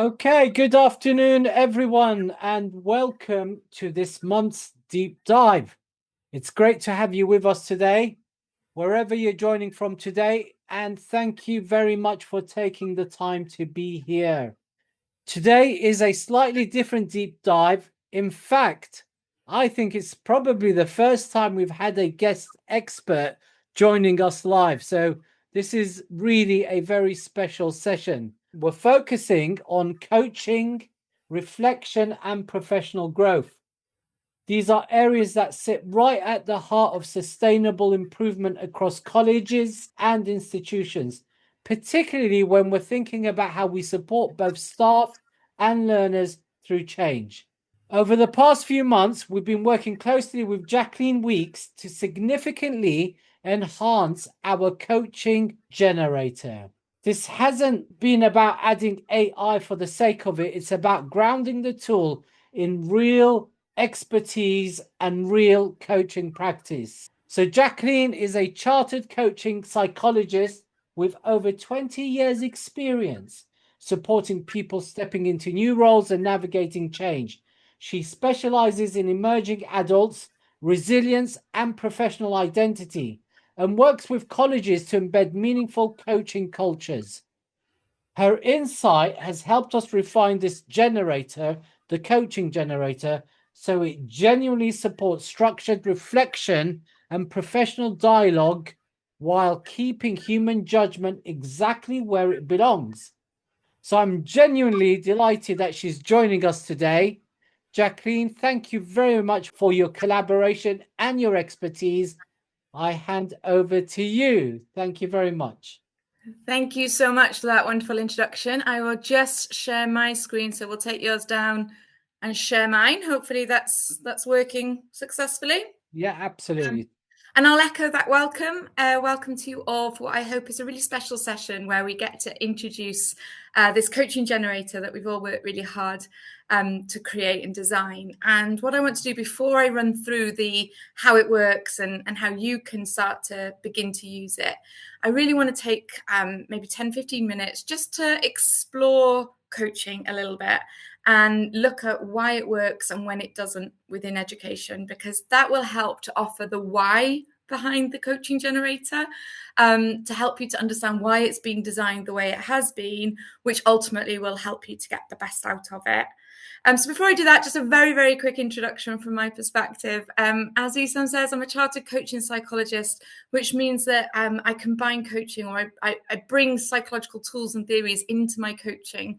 Okay, good afternoon, everyone, and welcome to this month's deep dive. It's great to have you with us today, wherever you're joining from today, and thank you very much for taking the time to be here. Today is a slightly different deep dive. In fact, I think it's probably the first time we've had a guest expert joining us live. So this is really a very special session. We're focusing on coaching, reflection, and professional growth. These are areas that sit right at the heart of sustainable improvement across colleges and institutions, particularly when we're thinking about how we support both staff and learners through change. Over the past few months, we've been working closely with Jacqueline Weeks to significantly enhance our coaching generator. This hasn't been about adding AI for the sake of it. It's about grounding the tool in real expertise and real coaching practice. So Jacqueline is a chartered coaching psychologist with over 20 years experience supporting people stepping into new roles and navigating change. She specializes in emerging adults, resilience, and professional identity, and works with colleges to embed meaningful coaching cultures. Her insight has helped us refine this generator, the coaching generator, so it genuinely supports structured reflection and professional dialogue while keeping human judgment exactly where it belongs. So I'm genuinely delighted that she's joining us today. Jacqueline, thank you very much for your collaboration and your expertise. I hand over to you. Thank you very much. Thank you so much for that wonderful introduction. I will just share my screen, so we'll take yours down and share mine. Hopefully that's working successfully. Yeah, absolutely. And I'll echo that welcome. Welcome to you all for what I hope is a really special session where we get to introduce this coaching generator that we've all worked really hard to create and design. And what I want to do before I run through how it works and how you can start to begin to use it, I really want to take maybe 10, 15 minutes just to explore coaching a little bit and look at why it works and when it doesn't within education, because that will help to offer the why behind the coaching generator, to help you to understand why it's been designed the way it has been, which ultimately will help you to get the best out of it. So before I do that, just a very, very quick introduction from my perspective. As Isam says, I'm a chartered coaching psychologist, which means that I combine coaching, or I bring psychological tools and theories into my coaching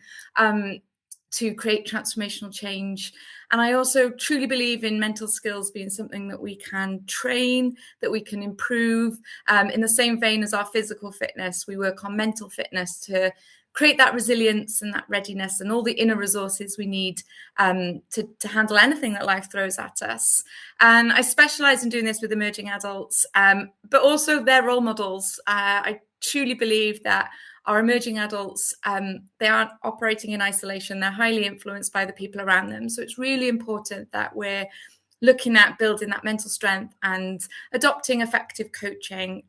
to create transformational change. And I also truly believe in mental skills being something that we can train, that we can improve. In the same vein as our physical fitness, we work on mental fitness to create that resilience and that readiness and all the inner resources we need to handle anything that life throws at us. And I specialize in doing this with emerging adults, but also their role models. I truly believe that our emerging adults, they aren't operating in isolation. They're highly influenced by the people around them. So it's really important that we're looking at building that mental strength and adopting effective coaching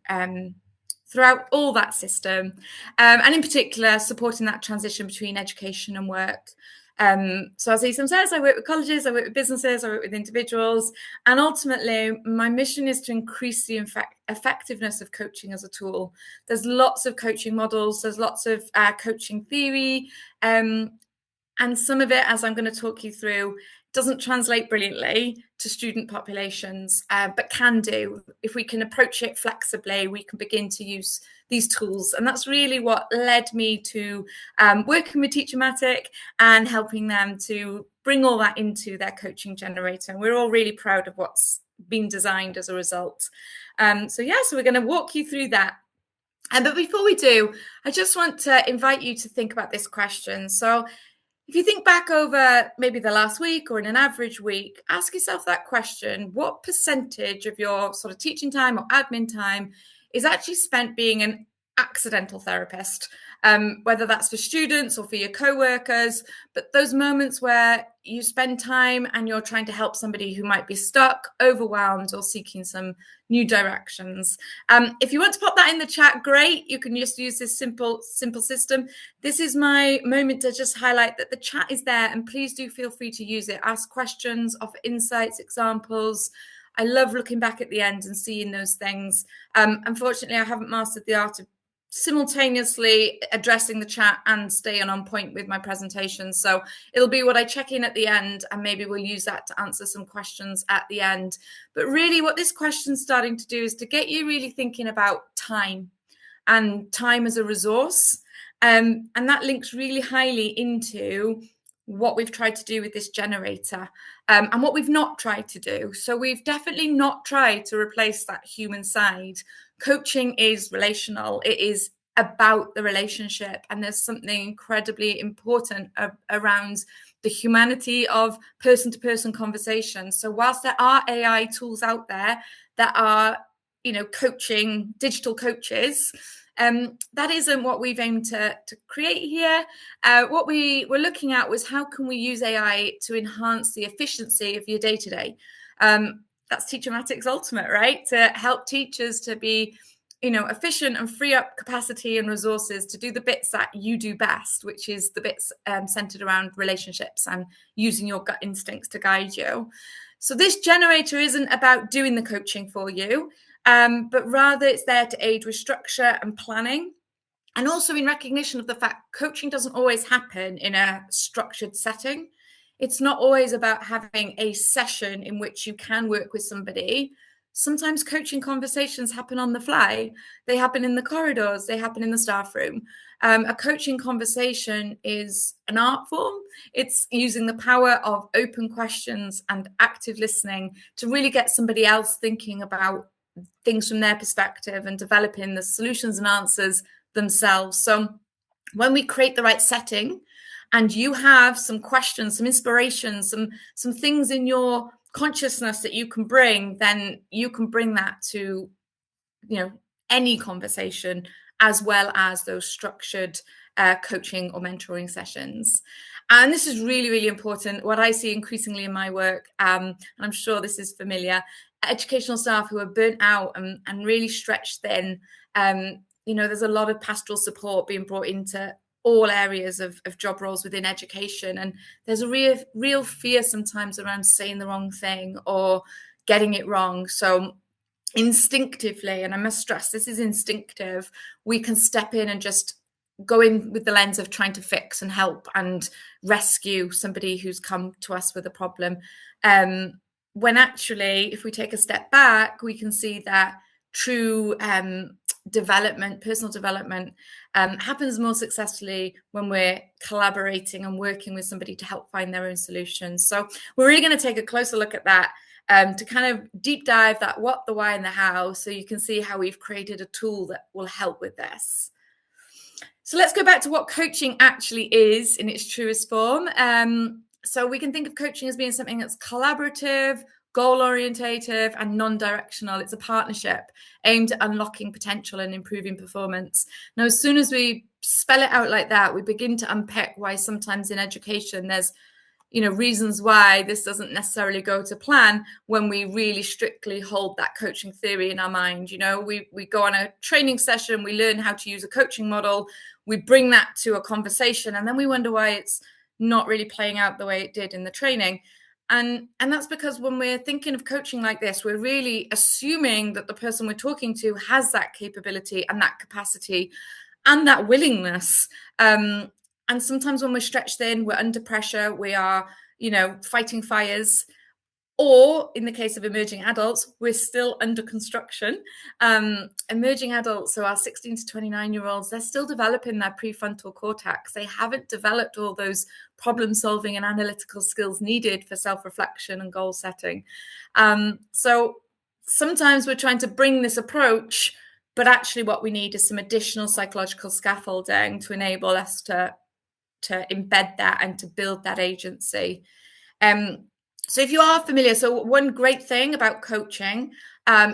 throughout all that system, and in particular supporting that transition between education and work. So as Isam says, I work with colleges, I work with businesses, I work with individuals, and ultimately my mission is to increase the effectiveness of coaching as a tool. There's lots of coaching models, there's lots of coaching theory, and some of it, as I'm going to talk you through, doesn't translate brilliantly to student populations, but can do. If we can approach it flexibly, we can begin to use these tools. And that's really what led me to working with TeacherMatic and helping them to bring all that into their coaching generator. And we're all really proud of what's been designed as a result. So we're going to walk you through that. But before we do, I just want to invite you to think about this question. So if you think back over maybe the last week or in an average week, ask yourself that question: what percentage of your sort of teaching time or admin time is actually spent being an accidental therapist, whether that's for students or for your co-workers, but those moments where you spend time and you're trying to help somebody who might be stuck, overwhelmed, or seeking some new directions. If you want to pop that in the chat, great. You can just use this simple system. This is my moment to just highlight that the chat is there, and please do feel free to use it. Ask questions, offer insights, examples. I love looking back at the end and seeing those things. Unfortunately, I haven't mastered the art of simultaneously addressing the chat and staying on point with my presentation. So it'll be what I check in at the end, and maybe we'll use that to answer some questions at the end. But really what this question's starting to do is to get you really thinking about time and time as a resource. And that links really highly into what we've tried to do with this generator, and what we've not tried to do. So we've definitely not tried to replace that human side. Coaching is relational. It is about the relationship, and there's something incredibly important around the humanity of person-to-person conversation. So whilst there are AI tools out there that are, coaching, digital coaches, that isn't what we've aimed to create here. What we were looking at was how can we use AI to enhance the efficiency of your day-to-day. That's TeacherMatic's ultimate, right? To help teachers to be, efficient and free up capacity and resources to do the bits that you do best, which is the bits centered around relationships and using your gut instincts to guide you. So this generator isn't about doing the coaching for you, but rather it's there to aid with structure and planning. And also in recognition of the fact coaching doesn't always happen in a structured setting. It's not always about having a session in which you can work with somebody. Sometimes coaching conversations happen on the fly. They happen in the corridors. They happen in the staff room. A coaching conversation is an art form. It's using the power of open questions and active listening to really get somebody else thinking about things from their perspective and developing the solutions and answers themselves. So when we create the right setting and you have some questions, some inspiration, some things in your consciousness that you can bring, then you can bring that to, any conversation, as well as those structured coaching or mentoring sessions. And this is really, really important. What I see increasingly in my work, and I'm sure this is familiar, educational staff who are burnt out and really stretched thin. There's a lot of pastoral support being brought into all areas of job roles within education. And there's a real fear sometimes around saying the wrong thing or getting it wrong. So instinctively, and I must stress, this is instinctive, we can step in and just go in with the lens of trying to fix and help and rescue somebody who's come to us with a problem. When actually, if we take a step back, we can see that true development, personal development, happens more successfully when we're collaborating and working with somebody to help find their own solutions. So we're really going to take a closer look at that, to kind of deep dive that what, the why, and the how, so you can see how we've created a tool that will help with this. So let's go back to what coaching actually is in its truest form. So we can think of coaching as being something that's collaborative, goal-orientative, and non-directional. It's a partnership aimed at unlocking potential and improving performance. Now, as soon as we spell it out like that, we begin to unpick why sometimes in education there's reasons why this doesn't necessarily go to plan when we really strictly hold that coaching theory in our mind. We go on a training session, we learn how to use a coaching model, we bring that to a conversation, and then we wonder why it's not really playing out the way it did in the training. And that's because when we're thinking of coaching like this, we're really assuming that the person we're talking to has that capability and that capacity and that willingness. And sometimes when we're stretched thin, we're under pressure, we are, fighting fires. Or in the case of emerging adults, we're still under construction. Emerging adults, so our 16 to 29-year-olds, they're still developing their prefrontal cortex. They haven't developed all those problem solving and analytical skills needed for self-reflection and goal setting. So sometimes we're trying to bring this approach, but actually what we need is some additional psychological scaffolding to enable us to embed that and to build that agency. So if you are familiar, so one great thing about coaching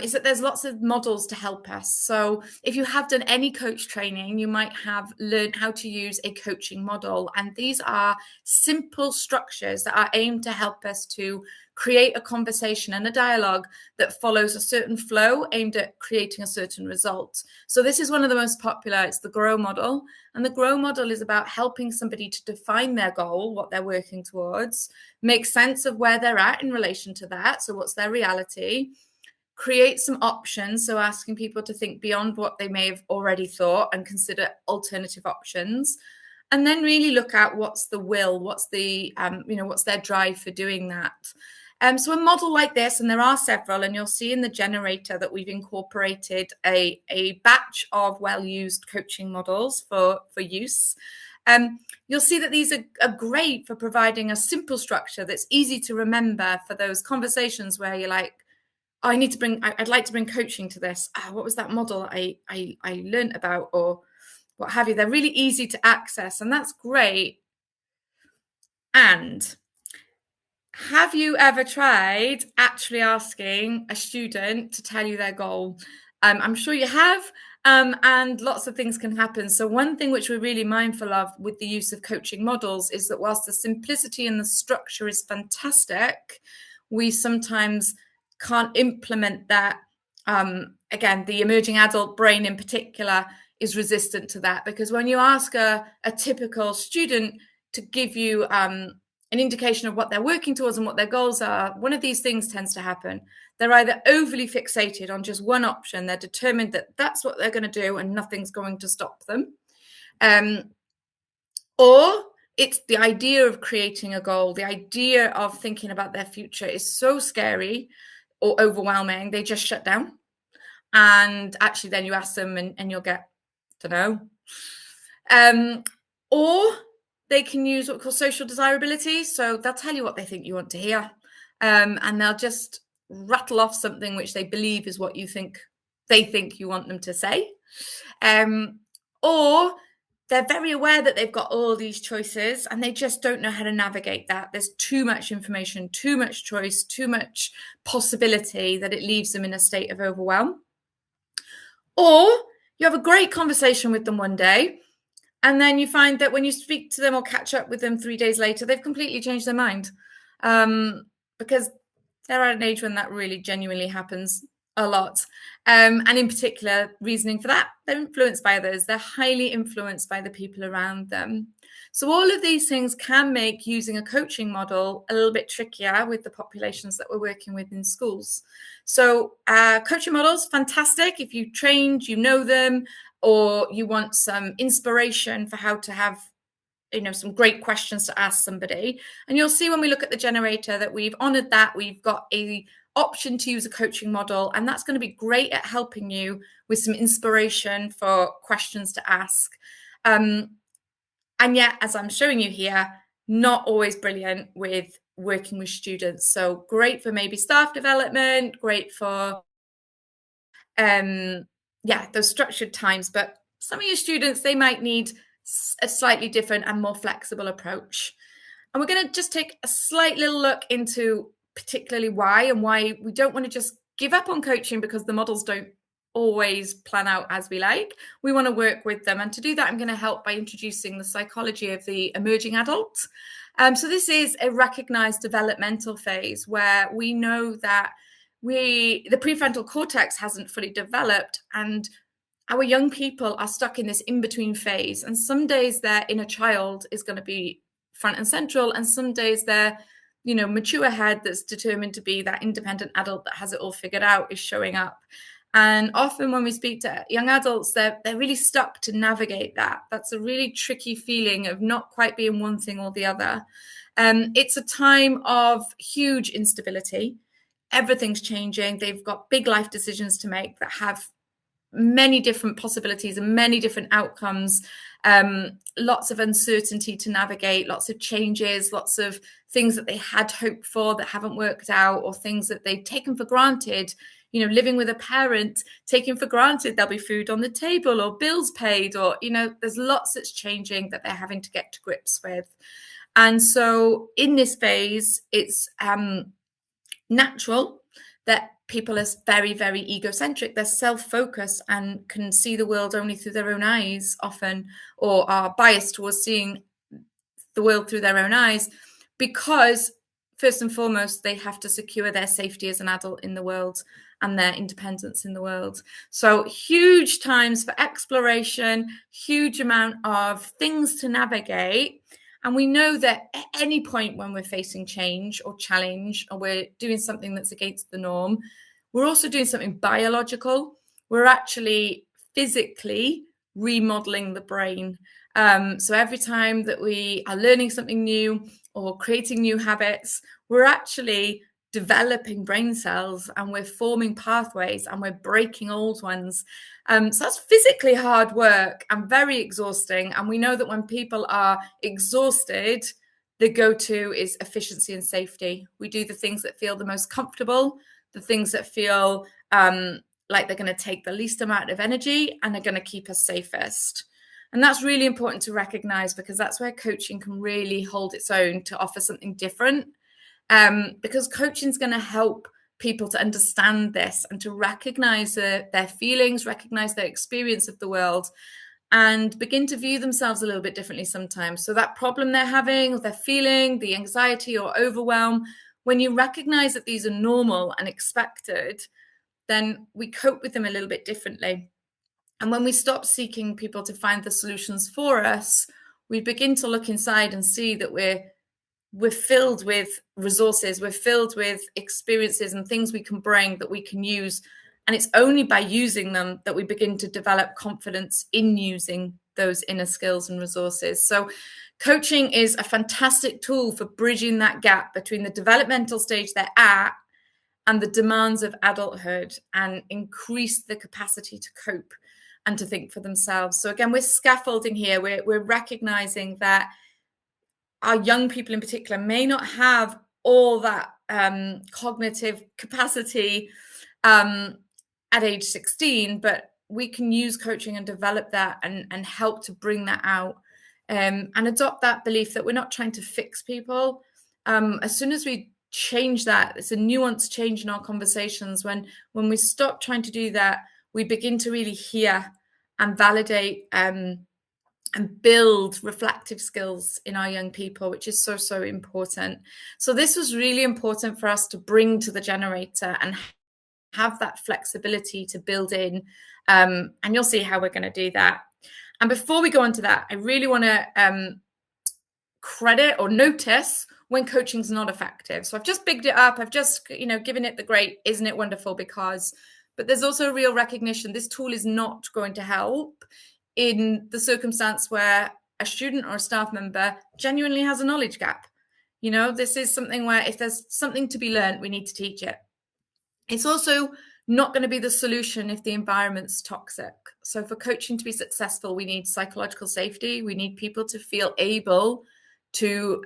is that there's lots of models to help us. So if you have done any coach training, you might have learned how to use a coaching model. And these are simple structures that are aimed to help us to create a conversation and a dialogue that follows a certain flow aimed at creating a certain result. So this is one of the most popular. It's the GROW model. And the GROW model is about helping somebody to define their goal, what they're working towards, make sense of where they're at in relation to that. So what's their reality? Create some options. So asking people to think beyond what they may have already thought and consider alternative options. And then really look at what's the will, what's the, what's their drive for doing that. So a model like this, and there are several, and you'll see in the generator that we've incorporated a batch of well-used coaching models for use. You'll see that these are great for providing a simple structure that's easy to remember for those conversations where you're like, oh, I'd like to bring coaching to this. What was that model I learned about, or what have you? They're really easy to access, and that's great. And have you ever tried actually asking a student to tell you their goal? I'm sure you have, and lots of things can happen. So one thing which we're really mindful of with the use of coaching models is that whilst the simplicity and the structure is fantastic, we sometimes can't implement that. Again, the emerging adult brain in particular is resistant to that, because when you ask a typical student to give you an indication of what they're working towards and what their goals are, one of these things tends to happen. They're either overly fixated on just one option. They're determined that that's what they're going to do and nothing's going to stop them. Or it's the idea of creating a goal, the idea of thinking about their future is so scary or overwhelming, they just shut down. And actually then you ask them and you'll get, don't know. Or they can use what we call social desirability. So they'll tell you what they think you want to hear. And they'll just rattle off something which they believe is what they think you want them to say. Or they're very aware that they've got all these choices and they just don't know how to navigate that. There's too much information, too much choice, too much possibility that it leaves them in a state of overwhelm. Or you have a great conversation with them one day, and then you find that when you speak to them or catch up with them 3 days later, they've completely changed their mind, because they're at an age when that really genuinely happens a lot. And in particular, reasoning for that, they're influenced by others. They're highly influenced by the people around them. So all of these things can make using a coaching model a little bit trickier with the populations that we're working with in schools. So coaching models, fantastic. If you trained, you know them, or you want some inspiration for how to have some great questions to ask somebody. And you'll see when we look at the generator that we've honored that. We've got a option to use a coaching model, and that's going to be great at helping you with some inspiration for questions to ask. And yet, as I'm showing you here, not always brilliant with working with students. So great for maybe staff development, great for those structured times, but some of your students, they might need a slightly different and more flexible approach. And we're going to just take a slight little look into particularly why we don't want to just give up on coaching because the models don't always plan out as we like. We want to work with them. And to do that, I'm going to help by introducing the psychology of the emerging adult. So this is a recognized developmental phase where we know that the prefrontal cortex hasn't fully developed, and our young people are stuck in this in-between phase. And some days their inner child is going to be front and central, and some days their mature head that's determined to be that independent adult that has it all figured out is showing up. And often when we speak to young adults, they're really stuck to navigate that. That's a really tricky feeling of not quite being one thing or the other. It's a time of huge instability. Everything's changing. They've got big life decisions to make that have many different possibilities and many different outcomes, lots of uncertainty to navigate, lots of changes, lots of things that they had hoped for that haven't worked out, or things that they've taken for granted. Living with a parent, taking for granted there'll be food on the table or bills paid, or there's lots that's changing that they're having to get to grips with. And so in this phase, it's natural that people are very, very egocentric. They're self-focused and can see the world only through their own eyes often, or are biased towards seeing the world through their own eyes, because first and foremost, they have to secure their safety as an adult in the world and their independence in the world. So huge times for exploration, huge amount of things to navigate. And we know that at any point when we're facing change or challenge, or we're doing something that's against the norm, we're also doing something biological. We're actually physically remodeling the brain. So every time that we are learning something new or creating new habits, we're actually developing brain cells, and we're forming pathways, and we're breaking old ones. So that's physically hard work and very exhausting. And we know that when people are exhausted, the go-to is efficiency and safety. We do the things that feel the most comfortable, the things that feel like they're going to take the least amount of energy and are going to keep us safest. And that's really important to recognize, because that's where coaching can really hold its own to offer something different. Because coaching is going to help people to understand this and to recognize their feelings, recognize their experience of the world, and begin to view themselves a little bit differently sometimes. So that problem they're having, or they're feeling, the anxiety or overwhelm, when you recognize that these are normal and expected, then we cope with them a little bit differently. And when we stop seeking people to find the solutions for us, we begin to look inside and see that we're filled with resources, we're filled with experiences and things we can bring that we can use. And it's only by using them that we begin to develop confidence in using those inner skills and resources. So coaching is a fantastic tool for bridging that gap between the developmental stage they're at and the demands of adulthood, and increase the capacity to cope and to think for themselves. So again, we're scaffolding here. We're recognizing that our young people in particular may not have all that cognitive capacity at age 16, but we can use coaching and develop that and help to bring that out, and adopt that belief that we're not trying to fix people. As soon as we change that, it's a nuanced change in our conversations. When we stop trying to do that, we begin to really hear and validate and build reflective skills in our young people, which is so, so important. So this was really important for us to bring to the generator and have that flexibility to build in. And you'll see how we're going to do that. And before we go on to that, I really want to credit or notice when coaching's not effective. So I've just bigged it up. I've just, given it the great, isn't it wonderful? But there's also a real recognition this tool is not going to help in the circumstance where a student or a staff member genuinely has a knowledge gap. This is something where if there's something to be learned, we need to teach it. It's also not going to be the solution if the environment's toxic. So for coaching to be successful, we need psychological safety. We need people to feel able to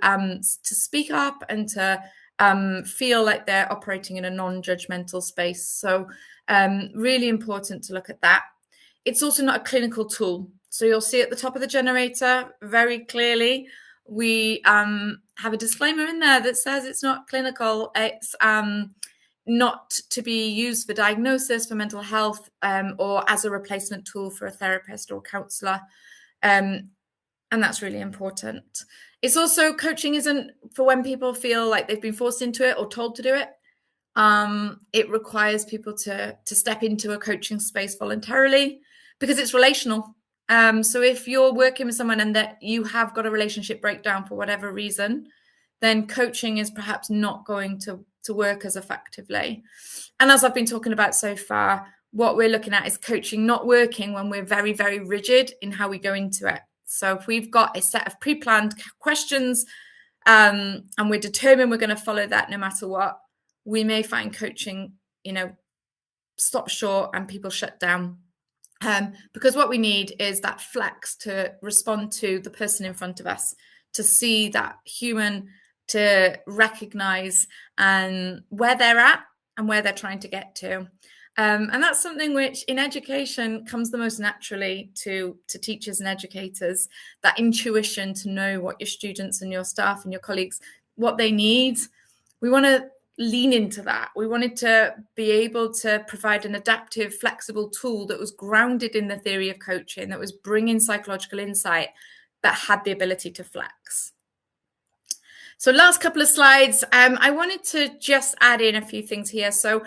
speak up and to feel like they're operating in a non-judgmental space. So really important to look at that. It's also not a clinical tool. So you'll see at the top of the generator very clearly, we have a disclaimer in there that says it's not clinical. It's not to be used for diagnosis, for mental health, or as a replacement tool for a therapist or counselor. And that's really important. It's also, coaching isn't for when people feel like they've been forced into it or told to do it. It requires people to step into a coaching space voluntarily, because it's relational. So if you're working with someone and that you have got a relationship breakdown for whatever reason, then coaching is perhaps not going to work as effectively. And as I've been talking about so far, what we're looking at is coaching not working when we're very, very rigid in how we go into it. So if we've got a set of pre-planned questions and we're determined we're going to follow that no matter what, we may find coaching, stop short and people shut down. Because what we need is that flex to respond to the person in front of us, to see that human, to recognize where they're at and where they're trying to get to. And that's something which in education comes the most naturally to teachers and educators, that intuition to know what your students and your staff and your colleagues, what they need. We want to lean into that. We wanted to be able to provide an adaptive, flexible tool that was grounded in the theory of coaching, that was bringing psychological insight, that had the ability to flex. So last couple of slides, I wanted to just add in a few things here. So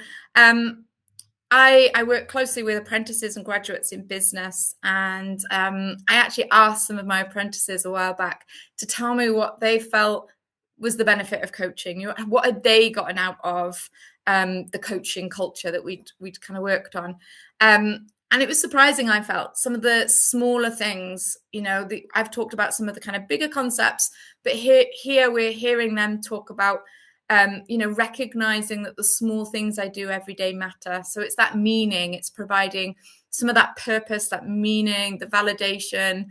I work closely with apprentices and graduates in business, and I actually asked some of my apprentices a while back to tell me what they felt was the benefit of coaching. What had they gotten out of the coaching culture that we'd kind of worked on? And it was surprising, I felt. Some of the smaller things, I've talked about some of the kind of bigger concepts, but here we're hearing them talk about recognizing that the small things I do every day matter. So it's that meaning, it's providing some of that purpose, that meaning, the validation,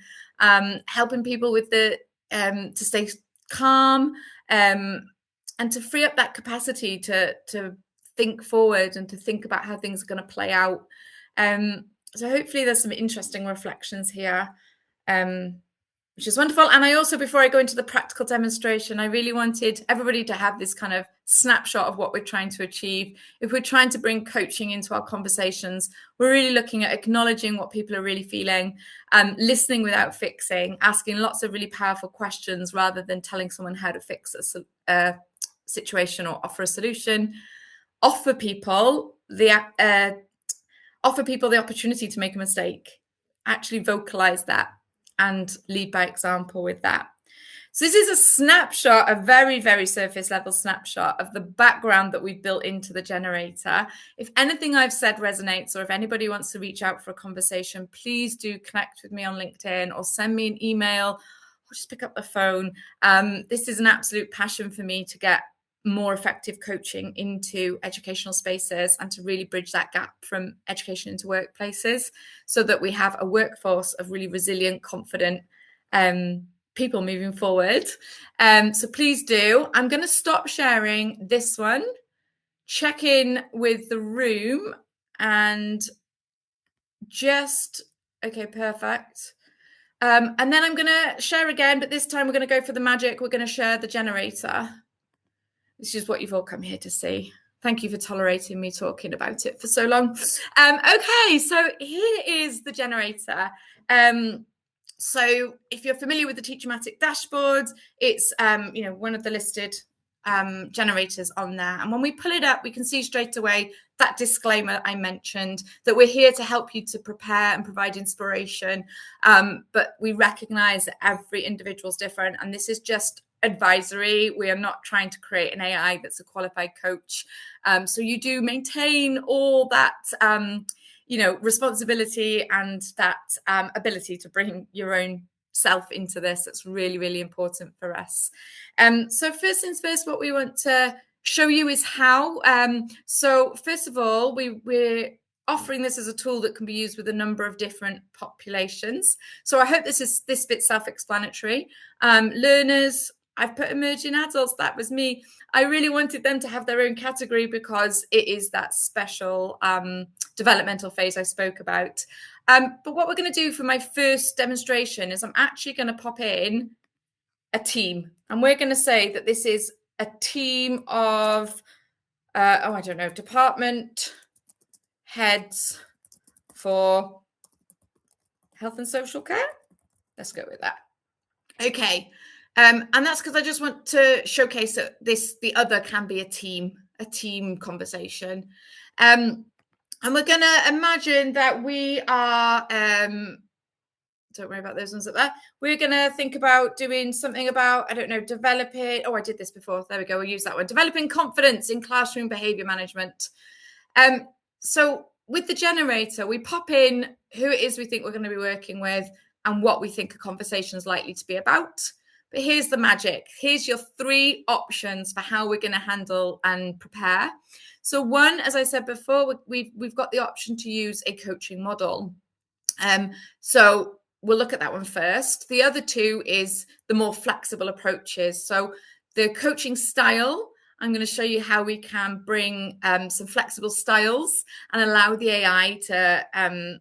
helping people with the to stay calm, and to free up that capacity to think forward and to think about how things are going to play out. So hopefully there's some interesting reflections here, which is wonderful. And I also, before I go into the practical demonstration, I really wanted everybody to have this kind of snapshot of what we're trying to achieve. If we're trying to bring coaching into our conversations, we're really looking at acknowledging what people are really feeling, listening without fixing, asking lots of really powerful questions rather than telling someone how to fix a situation or offer a solution, offer people the opportunity to make a mistake, actually vocalize that, and lead by example with that. So this is a snapshot, a very, very surface level snapshot of the background that we've built into the generator. If anything I've said resonates, or if anybody wants to reach out for a conversation, please do connect with me on LinkedIn or send me an email or just pick up the phone. This is an absolute passion for me to get more effective coaching into educational spaces and to really bridge that gap from education into workplaces so that we have a workforce of really resilient, confident people moving forward. So please do. I'm going to stop sharing this one, check in with the room, and just, okay, perfect. And then I'm going to share again, but this time we're going to go for the magic. We're going to share the generator. This is what you've all come here to see. Thank you for tolerating me talking about it for so long. Okay, so here is the generator. So if you're familiar with the TeacherMatic dashboard, it's one of the listed generators on there. And when we pull it up, we can see straight away that disclaimer I mentioned, that we're here to help you to prepare and provide inspiration. But we recognize that every individual is different, and this is just advisory. We are not trying to create an AI that's a qualified coach. So you do maintain all that, responsibility and that ability to bring your own self into this. That's really, really important for us. So first things first, what we want to show you is how. So first of all, we're offering this as a tool that can be used with a number of different populations. So I hope this bit's self-explanatory. Learners, I've put emerging adults, that was me. I really wanted them to have their own category because it is that special developmental phase I spoke about. But what we're going to do for my first demonstration is I'm actually going to pop in a team. And we're going to say that this is a team of, department heads for health and social care. Let's go with that. Okay. And that's because I just want to showcase that the other can be a team conversation. And we're going to imagine that we are, don't worry about those ones up there. We're going to think about doing something about, developing. Oh, I did this before. There we go. We'll use that one. Developing confidence in classroom behavior management. So with the generator, we pop in who it is we think we're going to be working with and what we think a conversation is likely to be about. But here's the magic. Here's your 3 options for how we're going to handle and prepare. So one, as I said before, we've got the option to use a coaching model. So we'll look at that one first. The other 2 is the more flexible approaches. So the coaching style, I'm going to show you how we can bring some flexible styles and allow the AI to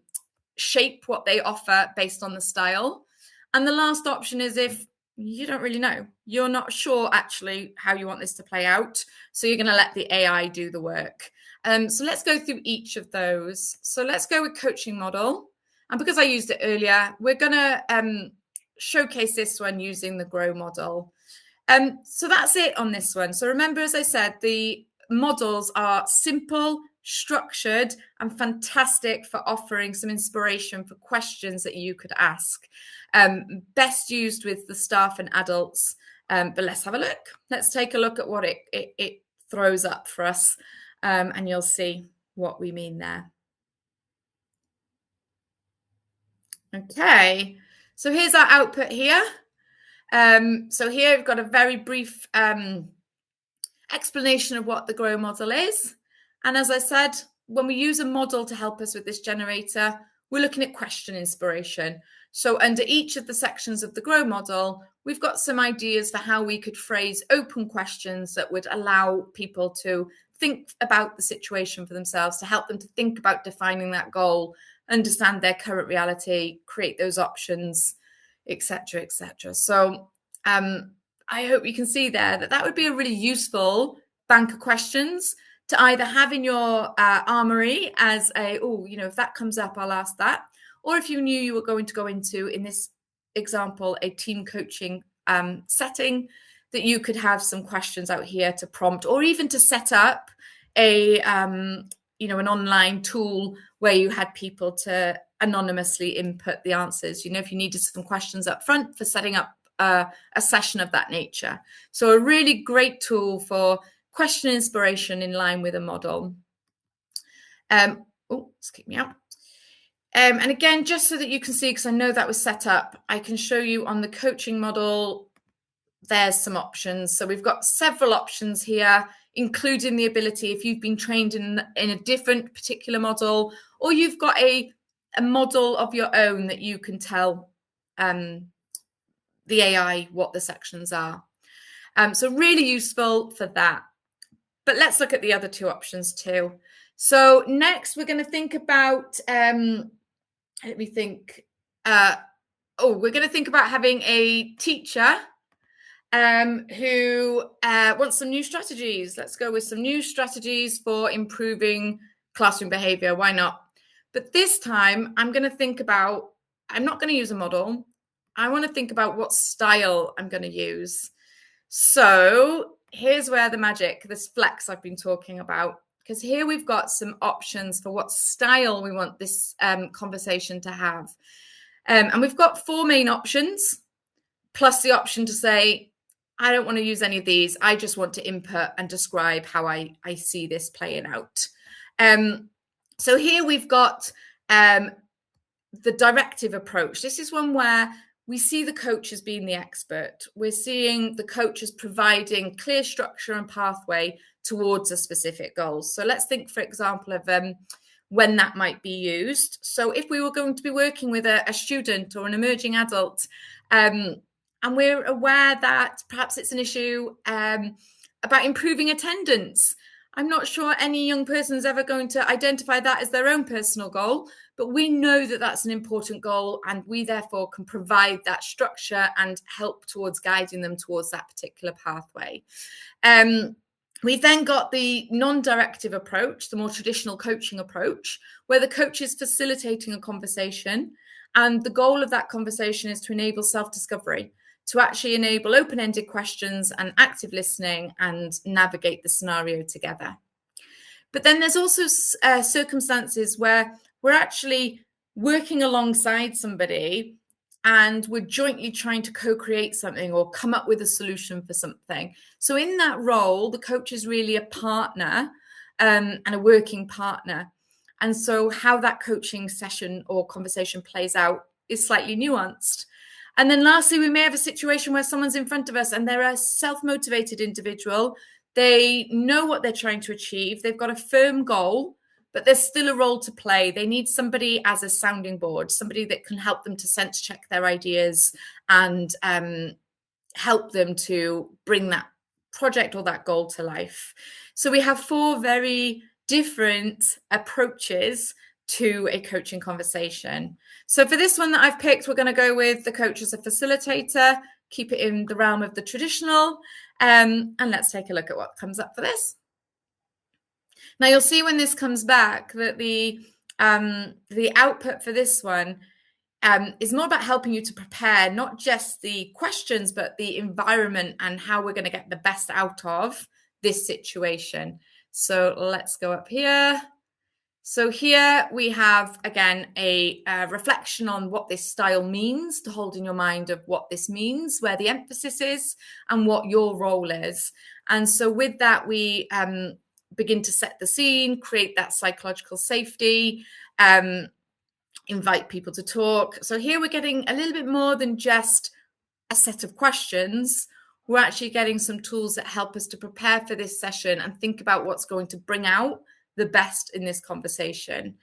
shape what they offer based on the style. And the last option is if you don't really know. You're not sure actually how you want this to play out. So you're going to let the AI do the work. So let's go through each of those. So let's go with coaching model. And because I used it earlier, we're going to showcase this one using the GROW model. So that's it on this one. So remember, as I said, the models are simple, structured, and fantastic for offering some inspiration for questions that you could ask. Best used with the staff and adults. But let's have a look. Let's take a look at what it throws up for us, and you'll see what we mean there. Okay, so here's our output here. So here we've got a very brief explanation of what the GROW model is. And as I said, when we use a model to help us with this generator, we're looking at question inspiration. So under each of the sections of the GROW model, we've got some ideas for how we could phrase open questions that would allow people to think about the situation for themselves, to help them to think about defining that goal, understand their current reality, create those options, etc., etc. So I hope you can see there that that would be a really useful bank of questions to either have in your armory as a, oh, you know, if that comes up, I'll ask that. Or if you knew you were going to go into, in this example, a team coaching setting, that you could have some questions out here to prompt, or even to set up a, you know, an online tool where you had people to anonymously input the answers. You know, if you needed some questions up front for setting up a session of that nature. So a really great tool for question inspiration in line with a model. Let's kick me out. And again, just so that you can see, because I know that was set up, I can show you on the coaching model, there's some options. So we've got several options here, including the ability, if you've been trained in a different particular model, or you've got a model of your own that you can tell the AI what the sections are. So really useful for that. But let's look at the other two options too. So next we're going to think about, let me think. We're going to think about having a teacher who wants some new strategies. Let's go with some new strategies for improving classroom behavior. Why not? But this time I'm going to think about, I'm not going to use a model. I want to think about what style I'm going to use. So here's where the magic, this flex I've been talking about, because here we've got some options for what style we want this conversation to have. And we've got 4 main options, plus the option to say, I don't want to use any of these. I just want to input and describe how I see this playing out. So here we've got the directive approach. This is one where we see the coach as being the expert. We're seeing the coach as providing clear structure and pathway towards a specific goal. So let's think, for example, of when that might be used. So if we were going to be working with a student or an emerging adult, and we're aware that perhaps it's an issue about improving attendance, I'm not sure any young person is ever going to identify that as their own personal goal, but we know that that's an important goal, and we therefore can provide that structure and help towards guiding them towards that particular pathway. We've then got the non-directive approach, the more traditional coaching approach, where the coach is facilitating a conversation, and the goal of that conversation is to enable self-discovery, to actually enable open-ended questions and active listening and navigate the scenario together. But then there's also circumstances where we're actually working alongside somebody and we're jointly trying to co-create something or come up with a solution for something. So in that role, the coach is really a partner and a working partner. And so how that coaching session or conversation plays out is slightly nuanced. And then lastly, we may have a situation where someone's in front of us and they're a self-motivated individual. They know what they're trying to achieve. They've got a firm goal, but there's still a role to play. They need somebody as a sounding board, somebody that can help them to sense check their ideas and help them to bring that project or that goal to life. So we have 4 very different approaches to a coaching conversation. So for this one that I've picked, we're going to go with the coach as a facilitator, keep it in the realm of the traditional. And let's take a look at what comes up for this. Now you'll see when this comes back that the output for this one is more about helping you to prepare not just the questions, but the environment and how we're going to get the best out of this situation. So let's go up here. So here we have, again, a reflection on what this style means, to hold in your mind of what this means, where the emphasis is, and what your role is. And so with that, we begin to set the scene, create that psychological safety, invite people to talk. So here we're getting a little bit more than just a set of questions. We're actually getting some tools that help us to prepare for this session and think about what's going to bring out the best in this conversation.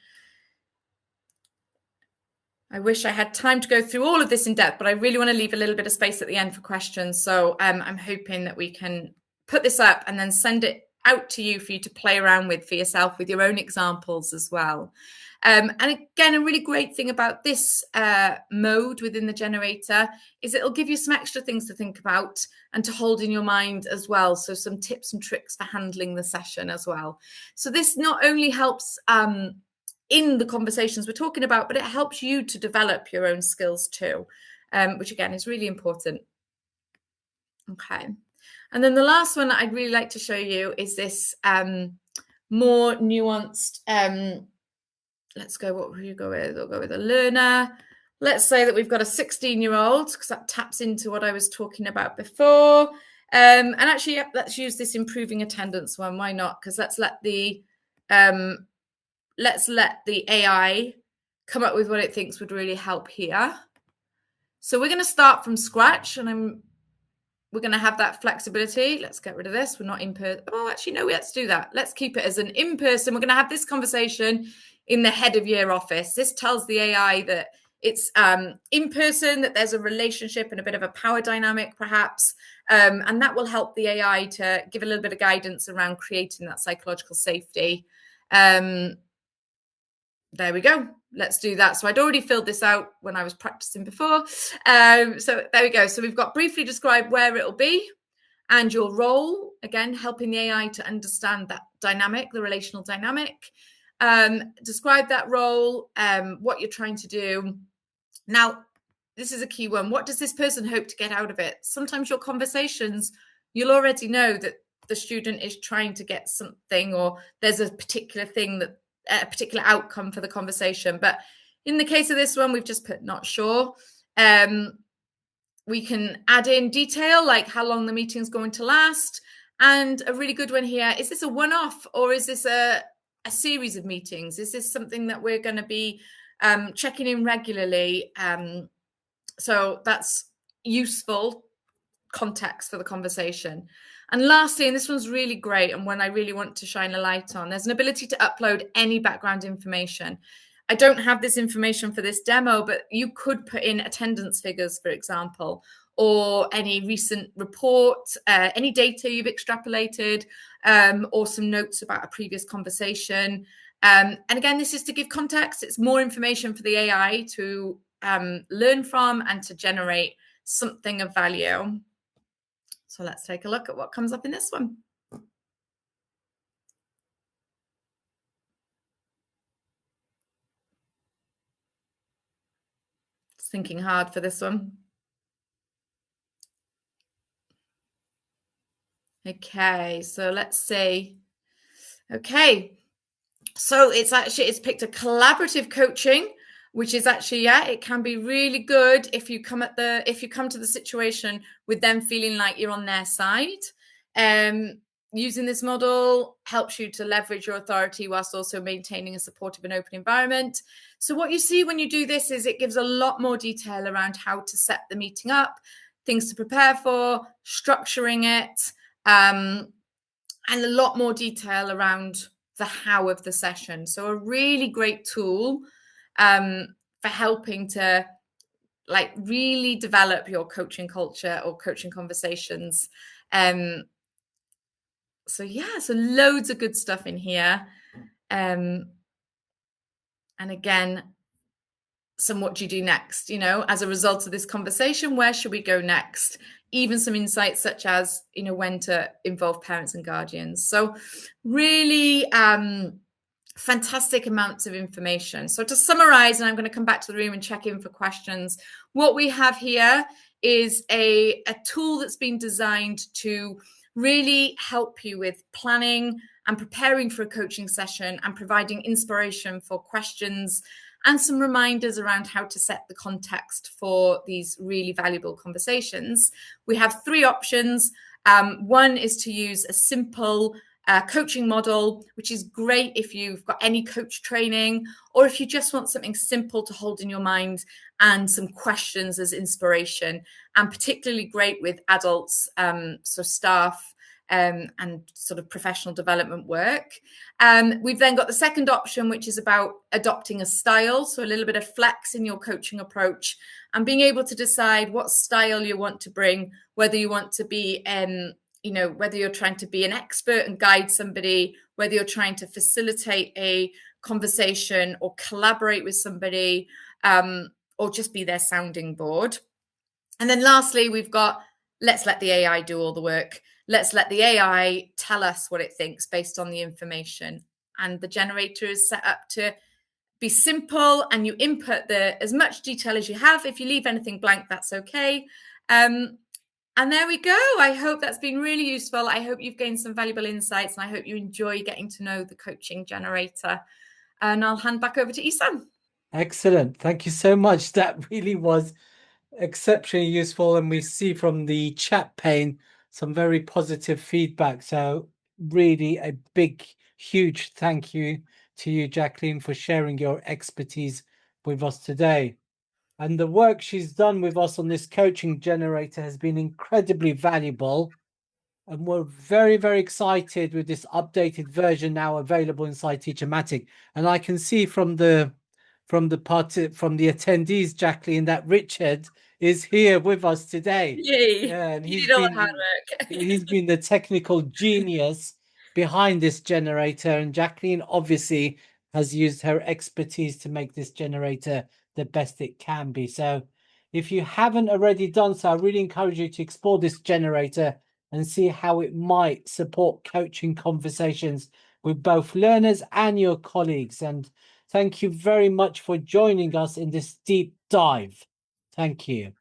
I wish I had time to go through all of this in depth, but I really want to leave a little bit of space at the end for questions. So I'm hoping that we can put this up and then send it out to you for you to play around with for yourself with your own examples as well. And again, a really great thing about this mode within the generator is it'll give you some extra things to think about and to hold in your mind as well. So some tips and tricks for handling the session as well. So this not only helps in the conversations we're talking about, but it helps you to develop your own skills too, which again is really important. Okay. And then the last one that I'd really like to show you is this more nuanced, let's go, what will you go with? We'll go with a learner. Let's say that we've got a 16-year-old, because that taps into what I was talking about before. And actually, yep, let's use this improving attendance one. Why not? Because let's let the AI come up with what it thinks would really help here. So we're going to start from scratch, and we're going to have that flexibility. Let's get rid of this. We're not in person. Oh, actually, no, let's do that. Let's keep it as an in-person. We're going to have this conversation in the head of year office. This tells the AI that it's in person, that there's a relationship and a bit of a power dynamic, perhaps. And that will help the AI to give a little bit of guidance around creating that psychological safety. There we go. Let's do that. So I'd already filled this out when I was practicing before. So there we go. So we've got briefly describe where it'll be and your role, again, helping the AI to understand that dynamic, the relational dynamic. Describe that role, what you're trying to do. Now, this is a key one. What does this person hope to get out of it? Sometimes your conversations, you'll already know that the student is trying to get something, or there's a particular thing that a particular outcome for the conversation. But in the case of this one, we've just put not sure. We can add in detail, like how long the meeting's going to last. And a really good one here, is this a one-off, or is this a series of meetings? Is this something that we're going to be checking in regularly? So that's useful context for the conversation. And lastly, and this one's really great, and one I really want to shine a light on, there's an ability to upload any background information. I don't have this information for this demo, but you could put in attendance figures, for example, or any recent report, any data you've extrapolated, or some notes about a previous conversation. And again, this is to give context. It's more information for the AI to learn from and to generate something of value. So let's take a look at what comes up in this one. It's thinking hard for this one. Okay, so let's see. Okay, so it's picked a collaborative coaching, which is actually, yeah, it can be really good if you come to the situation with them feeling like you're on their side. Using this model helps you to leverage your authority whilst also maintaining a supportive and open environment. So what you see when you do this is it gives a lot more detail around how to set the meeting up, things to prepare for, structuring it, and a lot more detail around the how of the session. So a really great tool for helping to really develop your coaching culture or coaching conversations. So yeah, so loads of good stuff in here. And again, what do you do next? As a result of this conversation, where should we go next? Even some insights such as, when to involve parents and guardians. So really fantastic amounts of information. So to summarize, and I'm going to come back to the room and check in for questions, what we have here is a tool that's been designed to really help you with planning and preparing for a coaching session and providing inspiration for questions and some reminders around how to set the context for these really valuable conversations. We have 3 options. One is to use a simple coaching model, which is great if you've got any coach training, or if you just want something simple to hold in your mind and some questions as inspiration, and particularly great with adults, so staff, and sort of professional development work. We've then got the second option, which is about adopting a style, so a little bit of flex in your coaching approach and being able to decide what style you want to bring, whether you want to be whether you're trying to be an expert and guide somebody, whether you're trying to facilitate a conversation or collaborate with somebody, or just be their sounding board. And then lastly, we've got, let's let the AI do all the work. Let's let the AI tell us what it thinks based on the information. And the generator is set up to be simple, and you input as much detail as you have. If you leave anything blank, that's okay. And there we go. I hope that's been really useful. I hope you've gained some valuable insights, and I hope you enjoy getting to know the coaching generator. And I'll hand back over to Isan. Excellent. Thank you so much. That really was exceptionally useful. And we see from the chat pane some very positive feedback. So really a big, huge thank you to you, Jacqueline, for sharing your expertise with us today. And the work she's done with us on this coaching generator has been incredibly valuable. And we're very, very excited with this updated version now available inside TeacherMatic. And I can see from the attendees, Jacqueline, that Richard is here with us today. Yay! Yeah, and you did all the hard work. he's been the technical genius behind this generator. And Jacqueline obviously has used her expertise to make this generator the best it can be. So if you haven't already done so, I really encourage you to explore this generator and see how it might support coaching conversations with both learners and your colleagues. And thank you very much for joining us in this deep dive. Thank you.